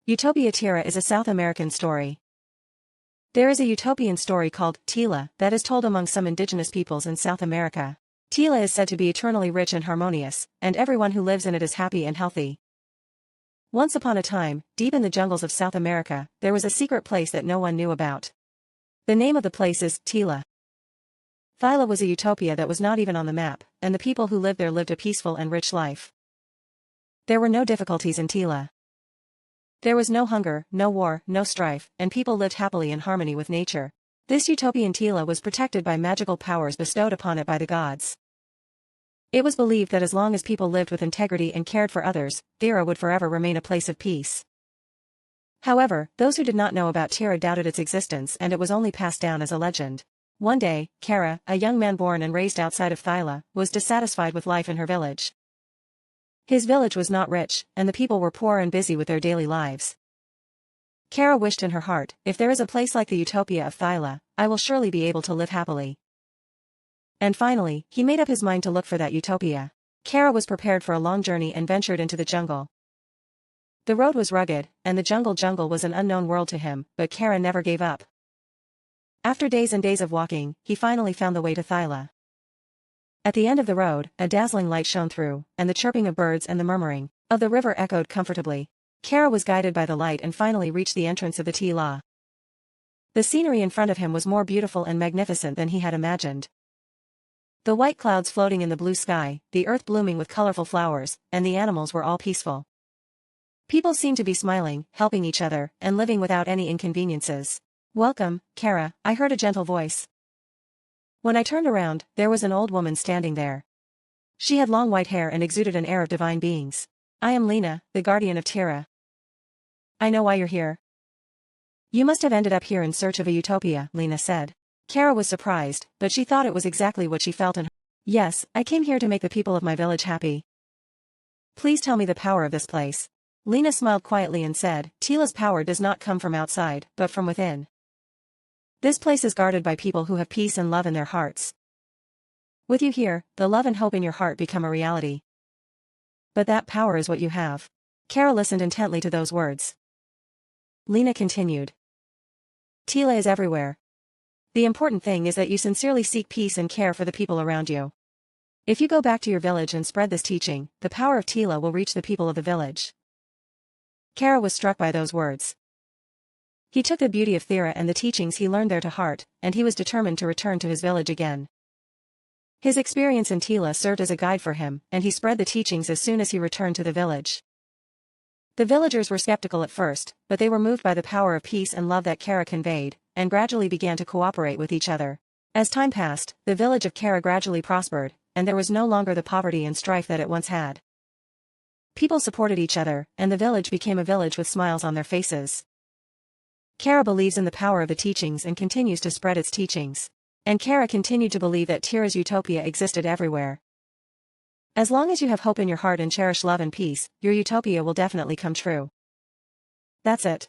Utopia Teela is a South American story. There is a utopian story called Teela that is told among some indigenous peoples in South America. Teela is said to be eternally rich and harmonious, and everyone who lives in it is happy and healthy. Once upon a time, deep in the jungles of South America, there was a secret place that no one knew about. The name of the place is Teela. Teela was a utopia that was not even on the map, and the people who lived there lived a peaceful and rich life. There were no difficulties in Teela. There was no hunger, no war, no strife, and people lived happily in harmony with nature. This utopian Teela was protected by magical powers bestowed upon it by the gods. It was believed that as long as people lived with integrity and cared for others, Teela would forever remain a place of peace. However, those who did not know about Teela doubted its existence, and it was only passed down as a legend. One day, Kara, a young man born and raised outside of Teela, was dissatisfied with life in her village. His village was not rich, and the people were poor and busy with their daily lives. Kara wished in her heart, if there is a place like the Utopia of Teela, I will surely be able to live happily. And finally, he made up his mind to look for that utopia. Kara was prepared for a long journey and ventured into the jungle. The road was rugged, and the jungle was an unknown world to him, but Kara never gave up. After days and days of walking, he finally found the way to Teela. At the end of the road, a dazzling light shone through, and the chirping of birds and the murmuring of the river echoed comfortably. Kara was guided by the light and finally reached the entrance of the Teela. The scenery in front of him was more beautiful and magnificent than he had imagined. The white clouds floating in the blue sky, the earth blooming with colorful flowers, and the animals were all peaceful. People seemed to be smiling, helping each other, and living without any inconveniences. "Welcome, Kara," I heard a gentle voice. When I turned around, there was an old woman standing there. She had long white hair and exuded an air of divine beings. "I am Lena, the guardian of Teela. I know why you're here. You must have ended up here in search of a utopia," Lena said. Kara was surprised, but she thought it was exactly what she felt in her. "Yes, I came here to make the people of my village happy. Please tell me the power of this place." Lena smiled quietly and said, "Teela's power does not come from outside, but from within. This place is guarded by people who have peace and love in their hearts. With you here, the love and hope in your heart become a reality. But that power is what you have." Kara listened intently to those words. Lena continued. "Teela is everywhere. The important thing is that you sincerely seek peace and care for the people around you. If you go back to your village and spread this teaching, the power of Teela will reach the people of the village." Kara was struck by those words. He took the beauty of Teela and the teachings he learned there to heart, and he was determined to return to his village again. His experience in Teela served as a guide for him, and he spread the teachings as soon as he returned to the village. The villagers were skeptical at first, but they were moved by the power of peace and love that Kara conveyed, and gradually began to cooperate with each other. As time passed, the village of Kara gradually prospered, and there was no longer the poverty and strife that it once had. People supported each other, and the village became a village with smiles on their faces. Kara believes in the power of the teachings and continues to spread its teachings. And Kara continued to believe that Teela's utopia existed everywhere. As long as you have hope in your heart and cherish love and peace, your utopia will definitely come true. That's it.